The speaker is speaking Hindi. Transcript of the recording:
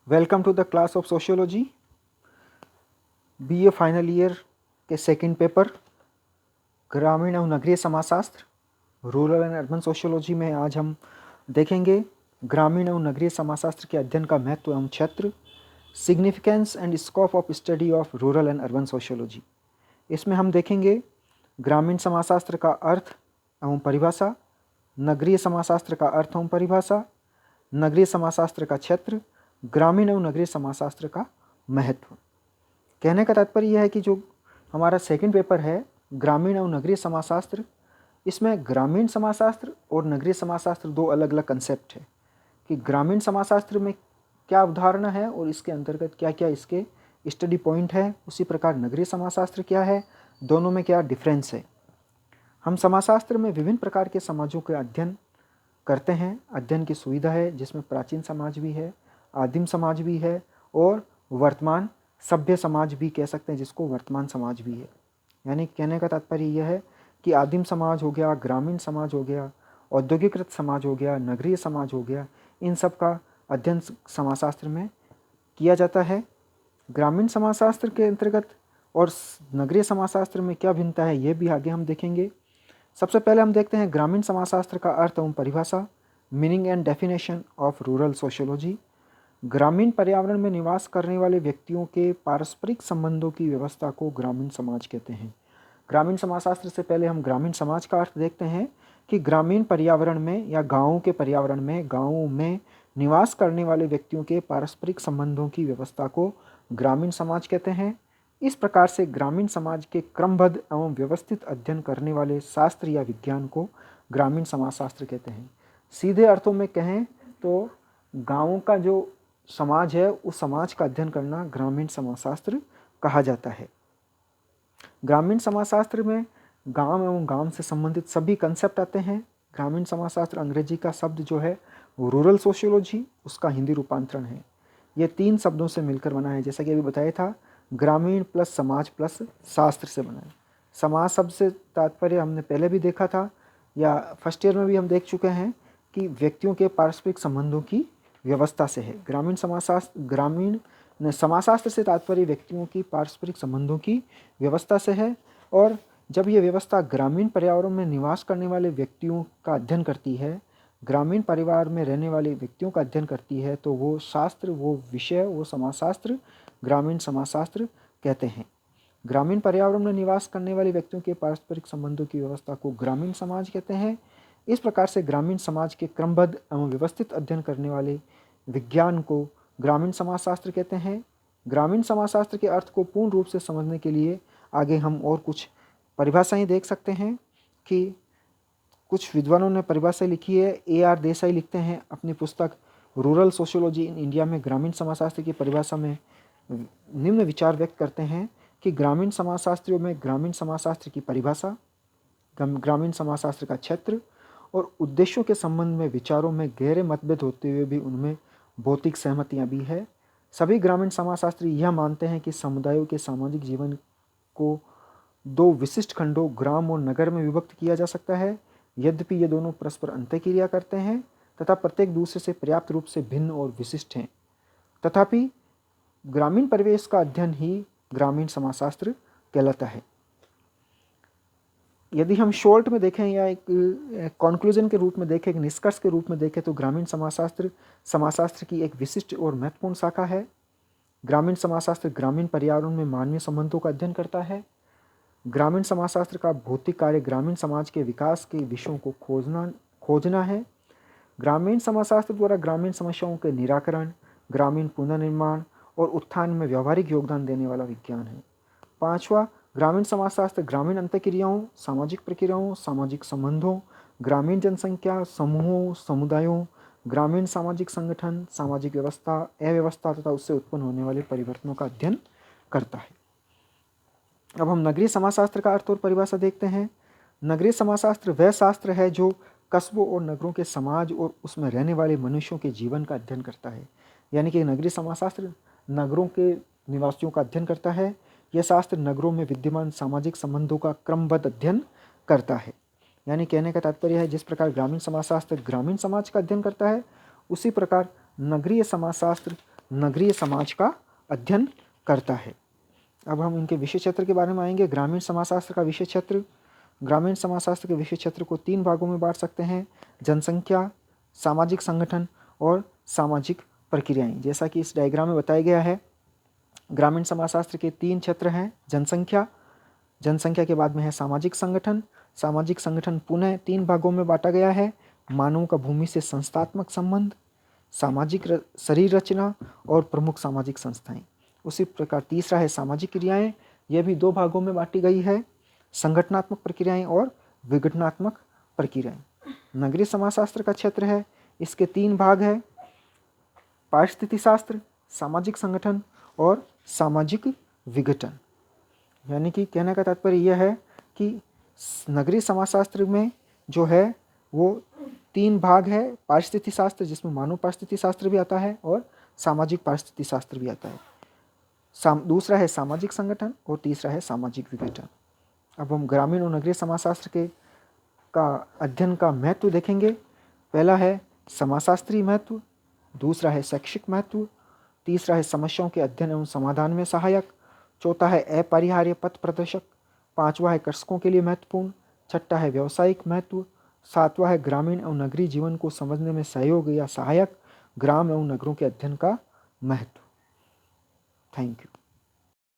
Welcome to the class of sociology. BA final year के सेकंड पेपर ग्रामीण एवं नगरीय समाजशास्त्र रूरल एंड अर्बन सोशियोलॉजी में आज हम देखेंगे ग्रामीण एवं नगरीय समाजशास्त्र के अध्ययन का महत्व एवं क्षेत्र, significance and scope of study of rural and urban sociology. इसमें हम देखेंगे ग्रामीण समाजशास्त्र का अर्थ एवं परिभाषा, नगरीय समाजशास्त्र का अर्थ एवं परिभाषा, नगरीय समाजशास्त्र का क्षेत्र, ग्रामीण एवं नगरीय समाजशास्त्र का महत्व। कहने का तात्पर्य यह है कि जो हमारा सेकंड पेपर है ग्रामीण एवं नगरीय समाजशास्त्र, इसमें ग्रामीण समाजशास्त्र और नगरीय समाजशास्त्र दो अलग अलग कंसेप्ट है कि ग्रामीण समाजशास्त्र में क्या अवधारणा है और इसके अंतर्गत क्या क्या इसके स्टडी पॉइंट है, उसी प्रकार नगरीय समाजशास्त्र क्या है, दोनों में क्या डिफरेंस है। हम समाजशास्त्र में विभिन्न प्रकार के समाजों के अध्ययन करते हैं। अध्ययन की सुविधा है जिसमें प्राचीन समाज भी है, आदिम समाज भी है और वर्तमान सभ्य समाज भी कह सकते हैं जिसको वर्तमान समाज भी है। यानी कहने का तात्पर्य यह है कि आदिम समाज हो गया, ग्रामीण समाज हो गया, औद्योगिकृत समाज हो गया, नगरीय समाज हो गया, इन सब का अध्ययन समाजशास्त्र में किया जाता है। ग्रामीण समाजशास्त्र के अंतर्गत और नगरीय समाजशास्त्र में क्या भिन्नता है ये भी आगे हम देखेंगे। सबसे पहले हम देखते हैं ग्रामीण समाजशास्त्र का अर्थ एवं परिभाषा, meaning and definition of rural sociology. ग्रामीण पर्यावरण में निवास करने वाले व्यक्तियों के पारस्परिक संबंधों की व्यवस्था को ग्रामीण समाज कहते हैं। ग्रामीण समाजशास्त्र से पहले हम ग्रामीण समाज का अर्थ देखते हैं कि ग्रामीण पर्यावरण में या गाँवों के पर्यावरण में, गाँवों में निवास करने वाले व्यक्तियों के पारस्परिक संबंधों की व्यवस्था को ग्रामीण समाज कहते हैं। इस प्रकार से ग्रामीण समाज के क्रमबद्ध एवं व्यवस्थित अध्ययन करने वाले शास्त्र या विज्ञान को ग्रामीण समाजशास्त्र कहते हैं। सीधे अर्थों में कहें तो गाँवों का जो समाज है उस समाज का अध्ययन करना ग्रामीण समाजशास्त्र कहा जाता है। ग्रामीण समाजशास्त्र में गांव एवं गांव से संबंधित सभी कंसेप्ट आते हैं। ग्रामीण समाजशास्त्र अंग्रेजी का शब्द जो है वो रूरल सोशियोलॉजी, उसका हिंदी रूपांतरण है। ये तीन शब्दों से मिलकर बना है, जैसा कि अभी बताया था, ग्रामीण प्लस समाज प्लस शास्त्र से बना है। समाज शब्द से तात्पर्य हमने पहले भी देखा था या फर्स्ट ईयर में भी हम देख चुके हैं कि व्यक्तियों के पारस्परिक संबंधों की व्यवस्था से है। ग्रामीण समाजशास्त्र से तात्पर्य व्यक्तियों की पारस्परिक संबंधों की व्यवस्था से है। और जब ये व्यवस्था ग्रामीण पर्यावरण में निवास करने वाले व्यक्तियों का अध्ययन करती है, ग्रामीण परिवार में रहने वाले व्यक्तियों का अध्ययन करती है, तो वो शास्त्र, वो विषय, वो समाजशास्त्र ग्रामीण समाजशास्त्र कहते हैं। ग्रामीण पर्यावरण में निवास करने वाले व्यक्तियों के पारस्परिक संबंधों की व्यवस्था को ग्रामीण समाज कहते हैं। इस प्रकार से ग्रामीण समाज के क्रमबद्ध एवं व्यवस्थित अध्ययन करने वाले विज्ञान को ग्रामीण समाजशास्त्र कहते हैं। ग्रामीण समाजशास्त्र के अर्थ को पूर्ण रूप से समझने के लिए आगे हम और कुछ परिभाषाएं देख सकते हैं कि कुछ विद्वानों ने परिभाषा लिखी है। AR देसाई लिखते हैं अपनी पुस्तक रूरल सोशियोलॉजी इन इंडिया में ग्रामीण समाजशास्त्र की परिभाषा में निम्न विचार व्यक्त करते हैं कि ग्रामीण समाजशास्त्रियों में ग्रामीण समाजशास्त्र की परिभाषा, ग्रामीण समाजशास्त्र का क्षेत्र और उद्देश्यों के संबंध में विचारों में गहरे मतभेद होते हुए भी उनमें भौतिक सहमतियाँ भी है। सभी ग्रामीण समाजशास्त्री यह मानते हैं कि समुदायों के सामाजिक जीवन को दो विशिष्ट खंडों ग्राम और नगर में विभक्त किया जा सकता है। यद्यपि ये दोनों परस्पर अंतःक्रिया करते हैं तथा प्रत्येक दूसरे से पर्याप्त रूप से भिन्न और विशिष्ट हैं। तथापि ग्रामीण परिवेश का अध्ययन ही ग्रामीण समाजशास्त्र कहलाता है। यदि हम शॉर्ट में देखें या एक कंक्लूजन के रूप में देखें, एक निष्कर्ष के रूप में देखें, तो ग्रामीण समाजशास्त्र की एक विशिष्ट और महत्वपूर्ण शाखा है। ग्रामीण समाजशास्त्र ग्रामीण पर्यावरण में मानवीय संबंधों का अध्ययन करता है। ग्रामीण समाजशास्त्र का भौतिक कार्य ग्रामीण समाज के विकास के विषयों को खोजना है। ग्रामीण समाजशास्त्र द्वारा ग्रामीण समस्याओं के निराकरण, ग्रामीण पुनर्निर्माण और उत्थान में व्यावहारिक योगदान देने वाला विज्ञान है। पांचवा, ग्रामीण समाजशास्त्र ग्रामीण अंतःक्रियाओं, सामाजिक प्रक्रियाओं, सामाजिक संबंधों, ग्रामीण जनसंख्या समूहों, समुदायों, ग्रामीण सामाजिक संगठन, सामाजिक व्यवस्था, अव्यवस्था तथा उससे उत्पन्न होने वाले परिवर्तनों का अध्ययन करता है। अब हम नगरीय समाजशास्त्र का अर्थ और परिभाषा देखते हैं। नगरीय समाजशास्त्र वह शास्त्र है जो कस्बों और नगरों के समाज और उसमें रहने वाले मनुष्यों के जीवन का अध्ययन करता है। यानी कि नगरीय समाजशास्त्र नगरों के निवासियों का अध्ययन करता है। यह शास्त्र नगरों में विद्यमान सामाजिक संबंधों का क्रमबद्ध अध्ययन करता है। यानी कहने का तात्पर्य है जिस प्रकार ग्रामीण समाजशास्त्र ग्रामीण समाज का अध्ययन करता है, उसी प्रकार नगरीय समाजशास्त्र नगरीय समाज का अध्ययन करता है। अब हम इनके विषय क्षेत्र के बारे में आएंगे। ग्रामीण समाजशास्त्र का विषय क्षेत्र, ग्रामीण समाजशास्त्र के विषय क्षेत्र को 3 भागों में बांट सकते हैं: जनसंख्या, सामाजिक संगठन और सामाजिक प्रक्रियाएं। जैसा कि इस डायग्राम में बताया गया है, ग्रामीण समाजशास्त्र के 3 क्षेत्र हैं: जनसंख्या, जनसंख्या के बाद में है सामाजिक संगठन, सामाजिक संगठन पुनः 3 भागों में बांटा गया है: मानव का भूमि से संस्थात्मक संबंध, सामाजिक शरीर रचना और प्रमुख सामाजिक संस्थाएं। उसी प्रकार तीसरा है सामाजिक क्रियाएं, यह भी 2 भागों में बांटी गई है: संगठनात्मक प्रक्रियाएं और विघटनात्मक प्रक्रियाएं। नगरीय समाजशास्त्र का क्षेत्र है, इसके 3 भाग है: पारिस्थितिक शास्त्र, सामाजिक संगठन और सामाजिक विघटन। यानी कि कहने का तात्पर्य यह है कि नगरीय समाजशास्त्र में जो है वो 3 भाग है: पारिस्थितिक शास्त्र जिसमें मानव पारिस्थितिक शास्त्र भी आता है और सामाजिक पारिस्थितिक शास्त्र भी आता है। दूसरा है सामाजिक संगठन और तीसरा है सामाजिक विघटन। अब हम ग्रामीण और नगरीय समाजशास्त्र के का अध्ययन का महत्व देखेंगे। पहला है समाजशास्त्रीय महत्व, दूसरा है शैक्षिक महत्व, तीसरा है समस्याओं के अध्ययन एवं समाधान में सहायक, चौथा है अपरिहार्य पथ प्रदर्शक, पांचवा है कृषकों के लिए महत्वपूर्ण, छठा है व्यावसायिक महत्व, सातवां है ग्रामीण एवं नगरीय जीवन को समझने में सहयोग या सहायक, ग्राम एवं नगरों के अध्ययन का महत्व। Thank you.